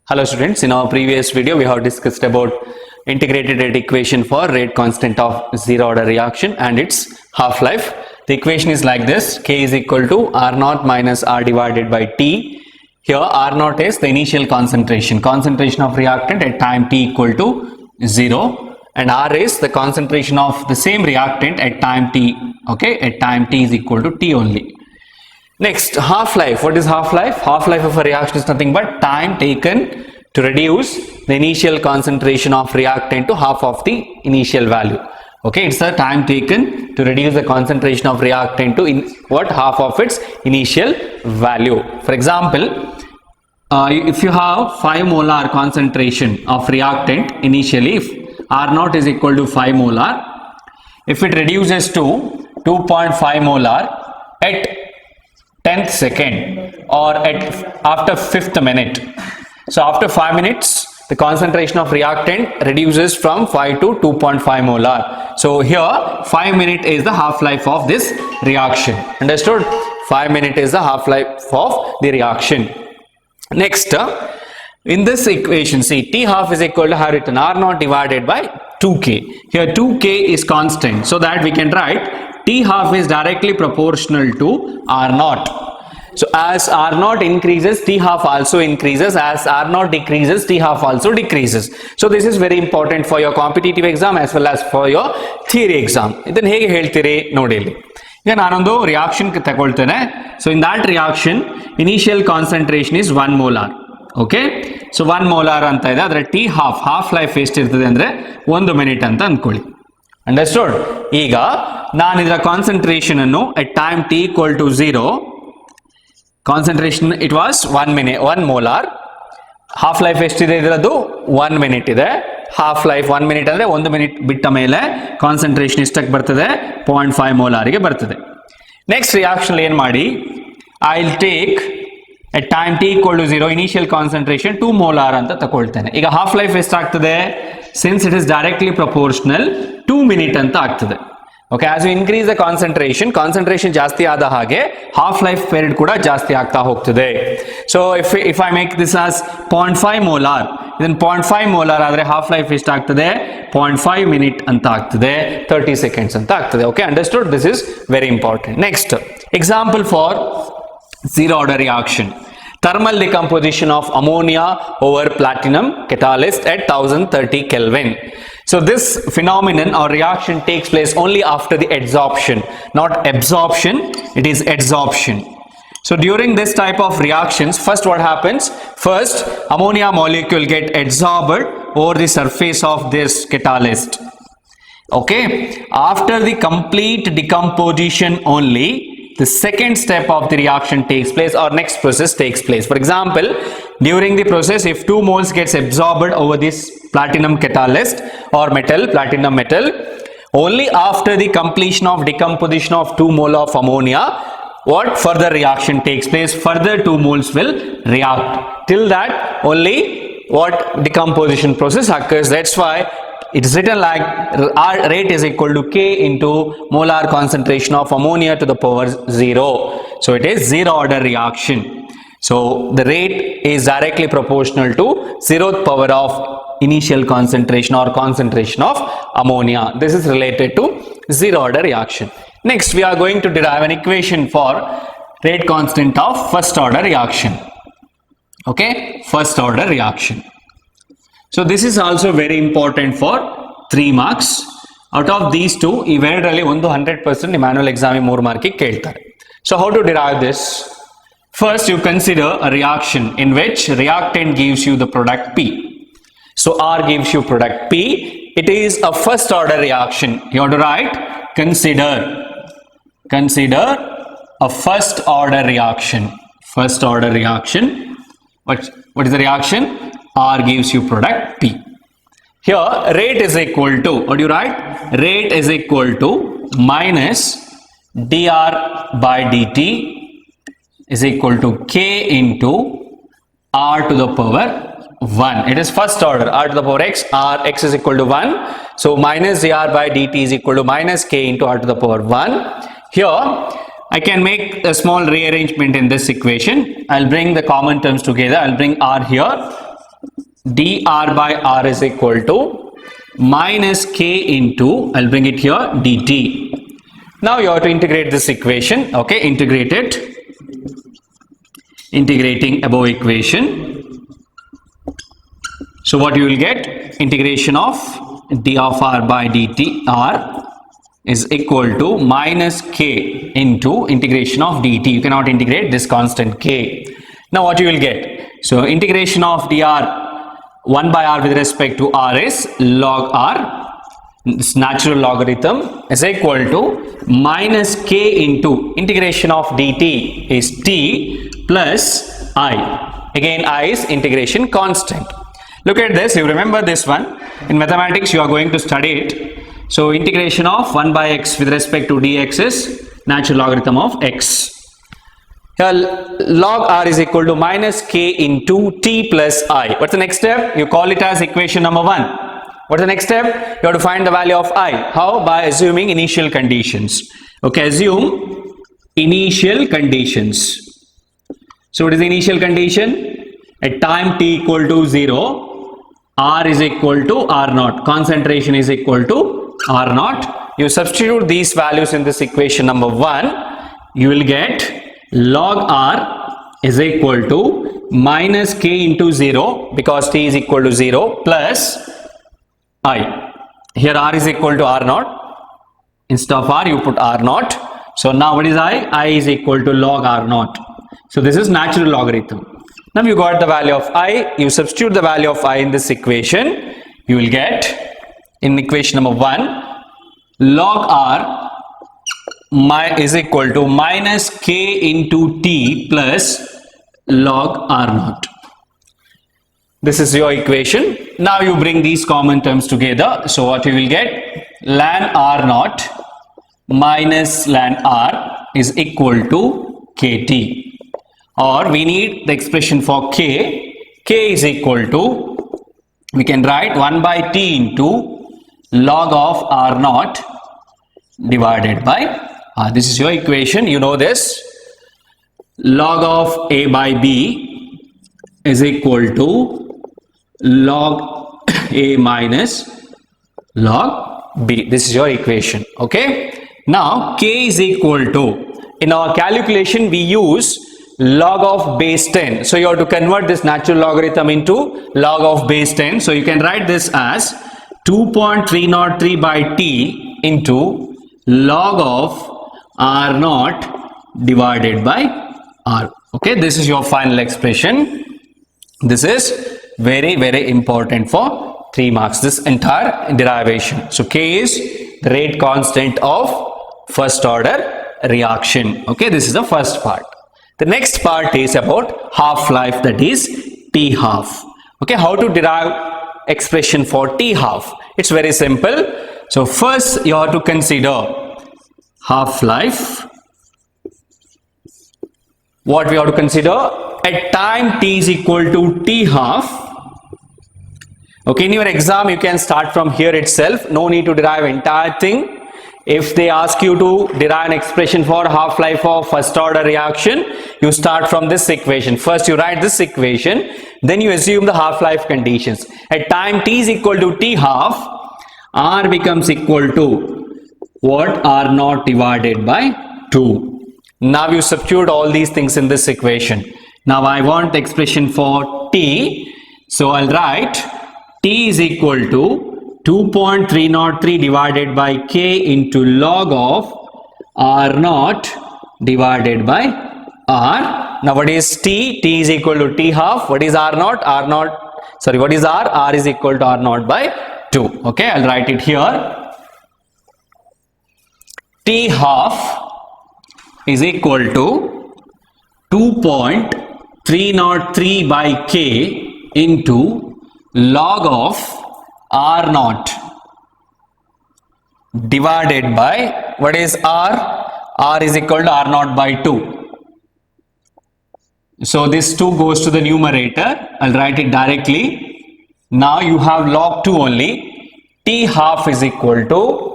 Hello students, in our previous video we have discussed about integrated rate equation for rate constant of zero order reaction and its half-life. The equation is like this: K is equal to R naught minus R divided by T. Here R naught is the initial concentration of reactant at time T equal to 0, and R is the concentration of the same reactant at time T, okay, at time T is equal to T only. Next, half-life. What is half-life? Half-life of a reaction is nothing but time taken to reduce the initial concentration of reactant to half of the initial value. Okay, it's the time taken to reduce the concentration of reactant to half of its initial value. For example, if you have 5 molar concentration of reactant initially, if R naught is equal to 5 molar, if it reduces to 2.5 molar at 10th second or after 5th minute. So after 5 minutes, the concentration of reactant reduces from 5 to 2.5 molar. So here 5 minute is the half-life of this reaction. Understood? 5 minute is the half-life of the reaction. Next, in this equation, see, T half is equal to, have written R naught divided by 2K. Here 2K is constant, so that we can write T half is directly proportional to R naught. So as R naught increases, T half also increases. As R naught decreases, T half also decreases. So this is very important for your competitive exam as well as for your theory exam. Then hege heltire nodi illi. ಈಗ ನಾನೊಂದು reaction ತಗೊಳ್ತೇನೆ. So in that reaction, initial concentration is 1 molar. Okay? So 1 molar ಅಂತ ಇದೆ. ಅದರ T half life ಎಷ್ಟಿರ್ತದೆ ಅಂದ್ರೆ 1 minute ಅಂತ ಅಂದ್ಕೊಳ್ಳಿ. Understood? ಈಗ ನಾನು ಇದರ ಕಾನ್ಸಂಟ್ರೇಷನ್ ಅನ್ನು at time T equal to 0, concentration it was 1 molar. Half life ಎಷ್ಟಿದೆ ಇದರದ್ದು 1 ಮಿನಿಟ್ ಇದೆ. ಹಾಫ್ ಲೈಫ್ 1 ಮಿನಿಟ್ ಅಂದ್ರೆ 1 ಮಿನಿಟ್ ಬಿಟ್ಟ ಮೇಲೆ ಕಾನ್ಸಂಟ್ರೇಷನ್ ಎಷ್ಟಕ್ಕೆ ಬರ್ತದೆ? 0.5 ಮೋಲಾರ್ಗೆ ಬರ್ತದೆ. ನೆಕ್ಸ್ಟ್ ರಿಯಾಕ್ಷನ್ ಏನ್ ಮಾಡಿ, I will take at time T equal to 0 initial concentration 2 molar ಅಂತ ತಗೊಳ್ತೇನೆ. ಈಗ ಹಾಫ್ ಲೈಫ್ ಎಷ್ಟಾಗ್ತದೆ? Since it is directly proportional 2 minute ಅಂತ ಆಗ್ತದೆ. Okay, as you increase the concentration ಜಾಸ್ತಿ ಆದ ಹಾಗೆ half life period ಕೂಡ ಜಾಸ್ತಿ ಆಗ್ತಾ ಹೋಗ್ತದೆ. So if I make this as 0.5 molar, then 0.5 molar ಆದ್ರೆ half life ಎಷ್ಟಾಗ್ತದೆ? 0.5 minute ಅಂತ ಆಗ್ತದೆ, 30 seconds ಅಂತ ಆಗ್ತದೆ. Okay, understood? This is very important. Next, example for zero order reaction. Thermal decomposition of ammonia over platinum catalyst at 1030 Kelvin. So this phenomenon or reaction takes place only after the adsorption, not absorption, it is adsorption. So during this type of reactions, first what happens? First, ammonia molecule get adsorbed over the surface of this catalyst. Okay, after the complete decomposition only, the second step of the reaction takes place or next process takes place. For example, during the process, if 2 moles gets absorbed over this platinum catalyst or platinum metal, only after the completion of decomposition of 2 mole of ammonia, what further reaction takes place? Further 2 moles will react. Till that, only what decomposition process occurs. That's why it's written like R rate is equal to K into molar concentration of ammonia to the power 0. So it is zero order reaction. So the rate is directly proportional to 0th power of initial concentration or concentration of ammonia. This is related to zero order reaction. Next, we are going to derive an equation for rate constant of first order reaction. Okay, first order reaction. So this is also very important for 3 marks. Out of these two, ಇವೆರಡರಲ್ಲಿ ಒಂದು 100% manual exam 3 mark ಕೇಳ್ತಾರೆ. So how to derive this? First, you consider a reaction in which reactant gives you the product P. So R gives you product P. It is a first order reaction. You have to write consider a first order reaction. First order reaction. What is the reaction? R gives you product P. Here rate is equal to, what do you write? Rate is equal to minus dr by dt is equal to K into R to the power 1. It is first order, R to the power x, x is equal to 1. So minus dr by dt is equal to minus K into R to the power 1. Here I can make a small rearrangement in this equation. I'll bring the common terms together. I'll bring r here. dr by r is equal to minus k into, I'll bring it here, dt. Now you have to integrate this equation. Okay, integrate it. Integrating above equation. So what you will get? Integration of d of r by dt r is equal to minus k into integration of dt. You cannot integrate this constant k. Now what you will get? So integration of dr 1 by r with respect to r is log r. This natural logarithm is equal to minus k into integration of dt is t plus I. Again I is integration constant. Look at this. You remember this one. In mathematics you are going to study it. So integration of 1 by x with respect to dx is natural logarithm of x. Here log r is equal to minus k into t plus I. What's the next step? You call it as equation number 1. What's the next step? You have to find the value of I. How? By assuming initial conditions. Okay, assume initial conditions. So what is the initial condition? At time t equal to 0, r is equal to r naught. Concentration is equal to r naught. You substitute these values in this equation number 1. You will get log r is equal to minus k into 0 because t is equal to 0 plus I. Here r is equal to r naught. Instead of r you put r naught. So now what is I? I is equal to log r naught. So this is natural logarithm. Now you got the value of I. You substitute the value of I in this equation. You will get in equation number 1 log r is equal to minus k into t plus log r naught. This is your equation. Now you bring these common terms together. So what you will get? Ln r naught minus ln r is equal to kt. Or we need the expression for k. K is equal to, we can write 1 by t into log of r naught divided by r. This is your equation. You know this. Log of a by b is equal to log a minus log b. This is your equation. Okay. Now k is equal to, in our calculation we use log of base 10. So you have to convert this natural logarithm into log of base 10. So you can write this as 2.303 by t into log of r naught divided by r. Okay, this is your final expression. This is very, very important for 3 marks, this entire derivation. So k is the rate constant of first order reaction. Okay, this is the first part. The next part is about half-life, that is T half. Okay, how to derive expression for T half? It's very simple. So first you have to consider half-life. What we have to consider? At time t is equal to T half. Okay, in your exam you can start from here itself. No need to derive entire thing. If they ask you to derive an expression for half-life of first order reaction, you start from this equation. First you write this equation, then you assume the half-life conditions. At time t is equal to T half, R becomes equal to what? R naught divided by 2. Now you substitute all these things in this equation. Now I want the expression for t, so I'll write t is equal to 2.303 divided by k into log of r naught divided by r. Now what is t? T is equal to T half. What is r naught? R naught, sorry, what is r? R is equal to r naught by 2. Okay, I'll write it here. T half is equal to 2.303 by k into log of r naught divided by, what is r? R is equal to r naught by 2. So this 2 goes to the numerator. I'll write it directly. Now you have log 2 only. T half is equal to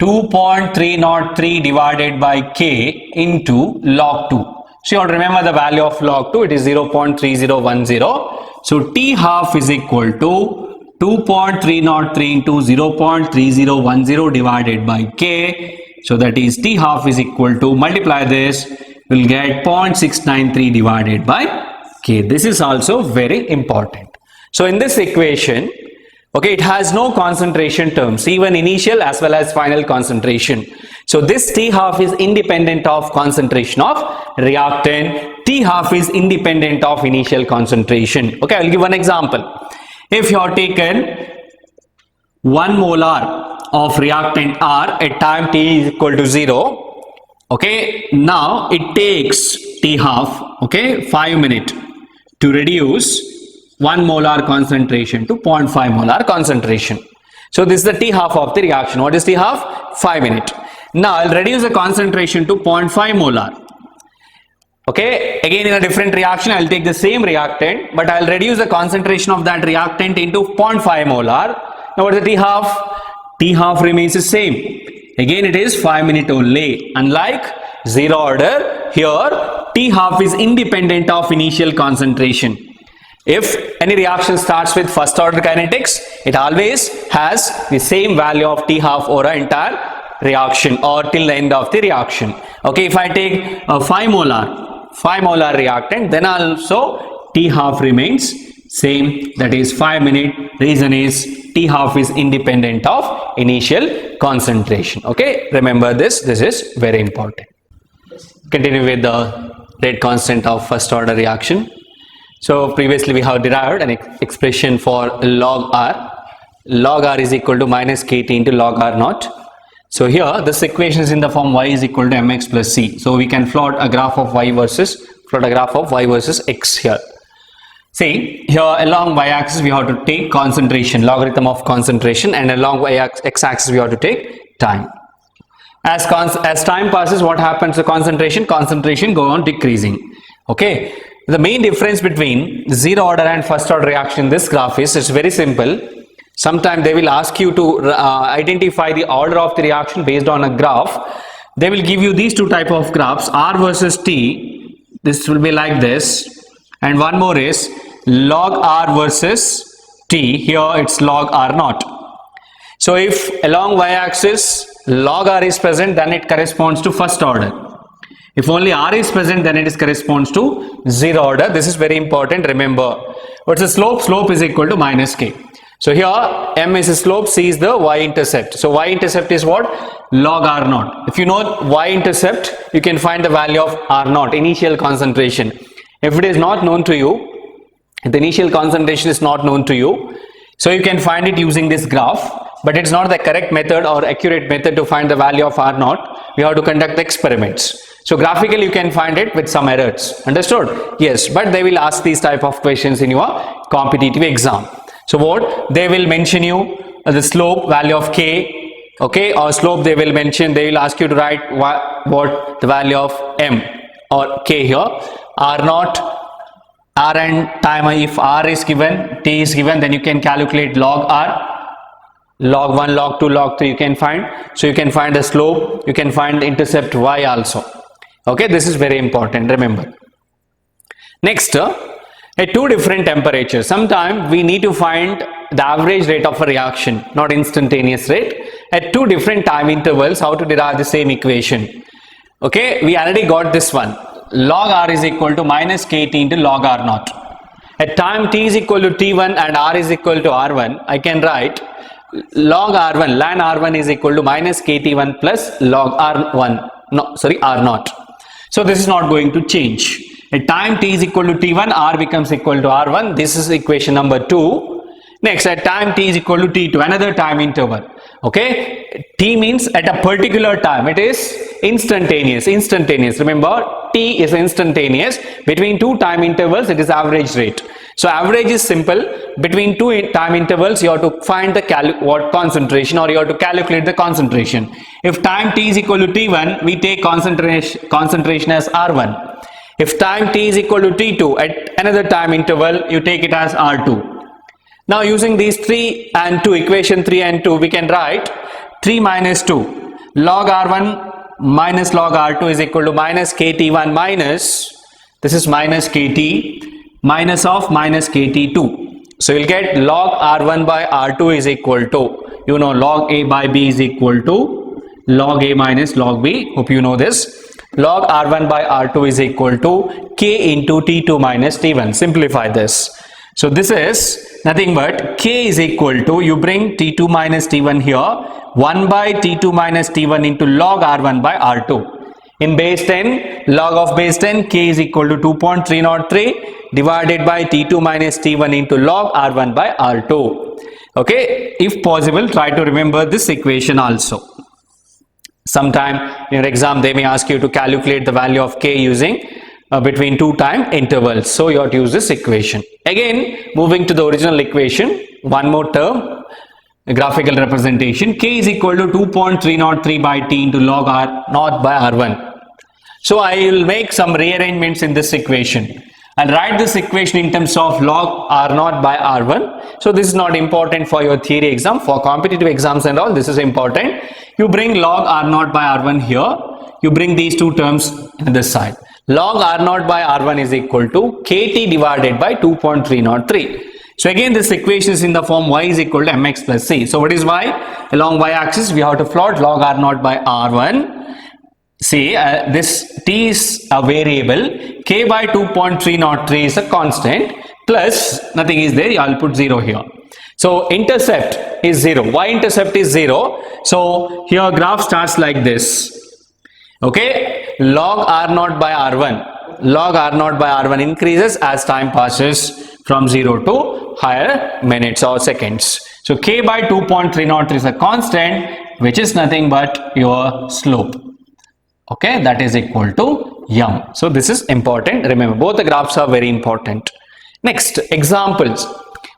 2.303 divided by k into log 2. So you have to remember the value of log 2, it is 0.3010. So T half is equal to 2.303 into 0.3010 divided by K. So that is T half is equal to, multiply this, we'll get 0.693 divided by K. This is also very important. So in this equation, okay, it has no concentration terms, even initial as well as final concentration. So this T half is independent of concentration of reactant. T half is independent of initial concentration. Okay, I will give one example. If you have taken 1 molar of reactant R at time T is equal to 0, okay, now it takes T half, okay, 5 minutes to reduce 1 molar concentration to 0.5 molar concentration. So this is the T half of the reaction. What is T half? 5 minutes. Now I'll reduce the concentration to 0.5 molar. Okay, again in a different reaction I'll take the same reactant, but I'll reduce the concentration of that reactant into 0.5 molar. Now what is the T half? T half remains the same. Again it is 5 minutes only. Unlike zero order, here T half is independent of initial concentration. If any reaction starts with first order kinetics, it always has the same value of T half over an entire reaction or till the end of the reaction. Okay, if I take a 5 molar reactant, then also T half remains same, that is 5 minutes. Reason is T half is independent of initial concentration. Okay, remember this is very important. Continue with the rate constant of first order reaction. So previously we have derived an expression for log R. Log R is equal to minus KT into log R naught. So here this equation is in the form y is equal to mx plus c. So we can plot a graph of y versus x here. See here along y-axis we have to take concentration, logarithm of concentration, and along x-axis we have to take time. As time passes, what happens to concentration? Concentration go on decreasing. Okay. The main difference between zero order and first order reaction in this graph is, it's very simple. Sometimes they will ask you to identify the order of the reaction based on a graph. They will give you these two type of graphs, R versus T. This will be like this. And one more is log R versus T. Here it's log R naught. So if along y-axis log R is present, then it corresponds to first order. If only R is present, then it corresponds to zero order. This is very important. Remember, what's the slope? Slope is equal to minus K. So here M is the slope, C is the y-intercept. So y-intercept is what? Log R naught. If you know y-intercept, you can find the value of R naught, initial concentration. If it is not known to you, if the initial concentration is not known to you, so you can find it using this graph, but it's not the correct method or accurate method to find the value of R naught. We have to conduct the experiments. So graphically you can find it with some errors. Understood? Yes, but they will ask these type of questions in your competitive exam. So what? They will mention you the slope value of K, okay, or slope they will mention, they will ask you to write what the value of M or K here. R naught, R and time, if R is given, T is given, then you can calculate log R, log 1, log 2, log 3 you can find. So you can find the slope, you can find the intercept Y also. Okay, this is very important, remember. Next, at two different temperatures, sometimes we need to find the average rate of a reaction, not instantaneous rate. At two different time intervals, how to derive the same equation. Okay, we already got this one. Log R is equal to minus KT into log R naught. At time T is equal to T1 and R is equal to R1, I can write log R1, ln R1 is equal to minus KT1 plus log R1, R naught. So this is not going to change. At time T is equal to T1, R becomes equal to R1. This is equation number 2. Next, at time T is equal to T2, another time interval. Okay, T means at a particular time. It is instantaneous. Remember, T is instantaneous. Between two time intervals, it is average rate. So average is simple. Between two time intervals, you have to find the concentration, or you have to calculate the concentration. If time T is equal to T1, we take concentration as R1. If time T is equal to T2 at another time interval, you take it as R2. Now using these 3 and 2, equation 3 and 2, we can write 3 minus 2. Log R1 minus log R2 is equal to minus KT1 minus, this is minus KT minus of minus KT2. So you'll get log R1 by R2 is equal to, you know, log A by B is equal to log A minus log B. Hope you know this. Log R1 by R2 is equal to K into T2 minus T1. Simplify this. So this is nothing but K is equal to, you bring T2 minus T1 here, 1 by T2 minus T1 into log R1 by R2. In base 10, log of base 10, K is equal to 2.303 divided by T2 minus T1 into log R1 by R2. Okay, if possible, try to remember this equation also. Sometime in your exam, they may ask you to calculate the value of K using between two time intervals. So you have to use this equation. Again, moving to the original equation, one more term, graphical representation. K is equal to 2.303 by T into log R0 by R1. So I will make some rearrangements in this equation. I'll write this equation in terms of log R0 by R1. So this is not important for your theory exam. For competitive exams and all, this is important. You bring log R0 by R1 here. You bring these two terms on this side. Log R0 by R1 is equal to KT divided by 2.303. So again, this equation is in the form y is equal to mx plus c. So what is y? Along y-axis, we have to plot log R0 by R1. See, this t is a variable, k by 2.303 is a constant, plus nothing is there, I'll put 0 here. So intercept is 0, y-intercept is 0. So here graph starts like this. Okay, log R0 by R1, log R0 by R1 increases as time passes from 0 to higher minutes or seconds. So k by 2.303 is a constant, which is nothing but your slope. Okay, that is equal to m. So this is important. Remember, both the graphs are very important. Next, examples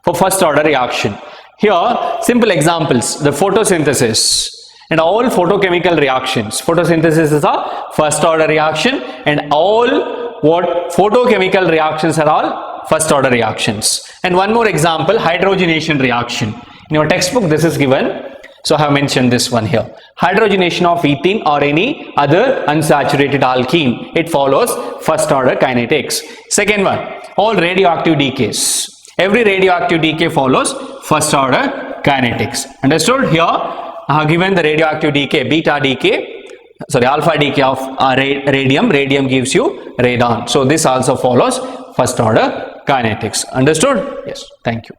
for first order reaction. Here, simple examples, the photosynthesis and all photochemical reactions. Photosynthesis is a first order reaction, and all what photochemical reactions are all first order reactions. And one more example, hydrogenation reaction. In your textbook, this is given. So I have mentioned this one here. Hydrogenation of ethene or any other unsaturated alkene. It follows first order kinetics. Second one, all radioactive decays. Every radioactive decay follows first order kinetics. Understood? Here I have given the radioactive decay, beta decay, alpha decay of radium. Radium gives you radon. So this also follows first order kinetics. Understood? Yes. Thank you.